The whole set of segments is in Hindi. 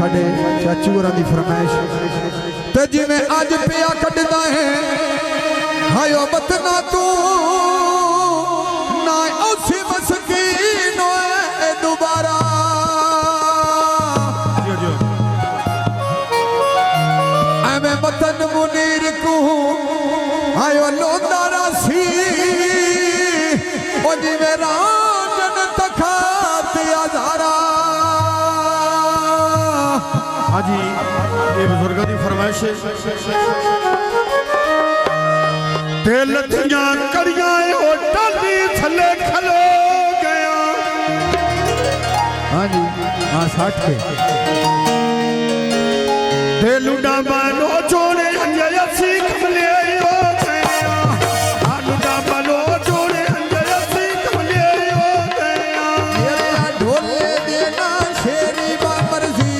साडे चाचू होरां दी फरमाइश ते जिवें अज पिया कटदा है हायो बतना तू ना उसी मस्कीन होए दोबारा एवें वतन मुनीर को हायो लोंदा रासी ओ जिवें राजन तखात आजारा। हाजी ये बुजुर्गों की फरमाइश है दिल दियां कड़ियां हो टाली थले खलो गया। हाँ जी हाँ 60 के दिल उड़ा बालो जोड़े अंजया सीख ले हो गया। आलूड़ा बालो जोड़े अंजया सीख ले हो गया। ढोले देना शेरी बामरसी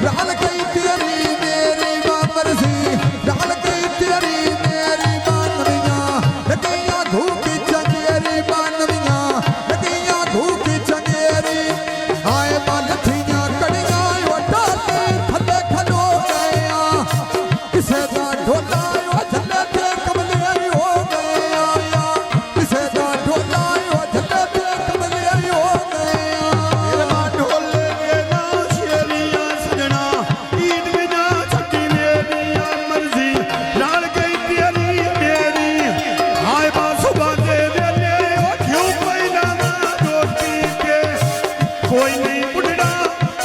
लाल कई तेरी मेरी बामरसी लाल कई तेरी मेरी बानविया लगिया धूकी चंगेरी बानविया लगिया धूकी चंगेरी आए बालथियां कड़ियां वटाले थले खलो गया किसे दा ढोला झल्ले ते कमले हो गया किसे दा ढोला झल्ले ते कमले हो गया। ढोले देना शेरियां सजना ईद बिना छठी मेरी मर्जी लाल गई तेरी मेरी हाय बासुबा दे वेले क्यों पैना रोटी के कोई नहीं बुढ़ा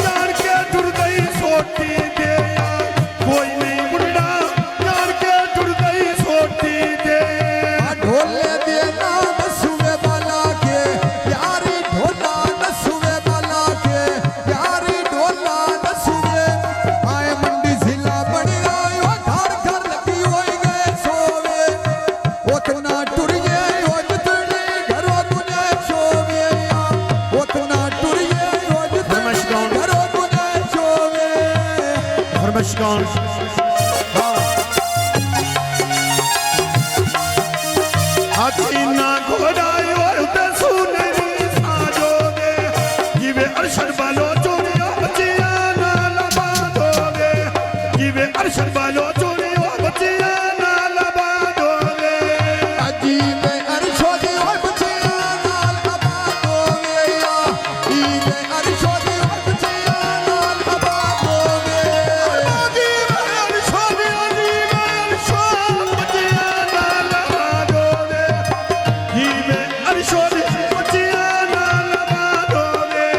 जान के टुर गई सोटी दे कोई नहीं बुढ़ा जान के टुर गई सोटी दे। ढोले देना नसुए वाला के प्यारी ढोला नसुए वाला के प्यारी ढोला नसुए आए मंडी जिला बड़ी आयो घर घर लगी होई गए सोवे उतना टुरिए हो जितने घरों गुने सोवे उतना टुरिए हो जितने घरों गुने सोवे। फरमाइशगान हसीना घोड़ायो ते सुनरी साजोगे जिवे अरशद बालो चोरियो बचिया ना लबादोगे जिवे अरशद बालो चोरियो बचिया ना लबादोगे। अजी में अरशोदी और बचिया नाल अबादोगे ई में अरशोदी और बचिया नाल अबादोगे। अजी में अरशद बचिया ना लबादोगे जिवे अरशद बचिया ना लबादोगे।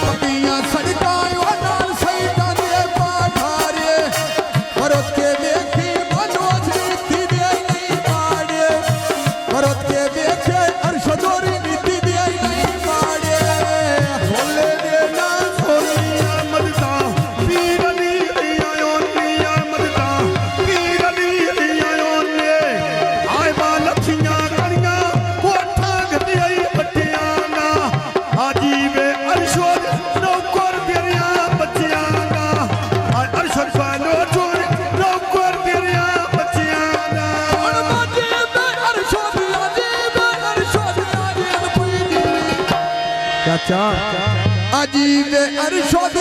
पटियां सड़कायो नाल सईदा दे पाठारे भरत के देखी मनोज नीति दे नहीं मारे भरत के देखे अरशदोरी नीति दे नहीं मारे। भोले देना सोनिया मददा पीर अली आयो निया मददा पीर अली आयो ने आए बालखियां कड़ियां कोठा गदियाई बटियां ना हाजी वे अरशद नौकर तेरिया बच्चियां ना आए अरशद बालो जोड़ नौकर तेरिया बच्चियां ना। चाचा अजीब अरशद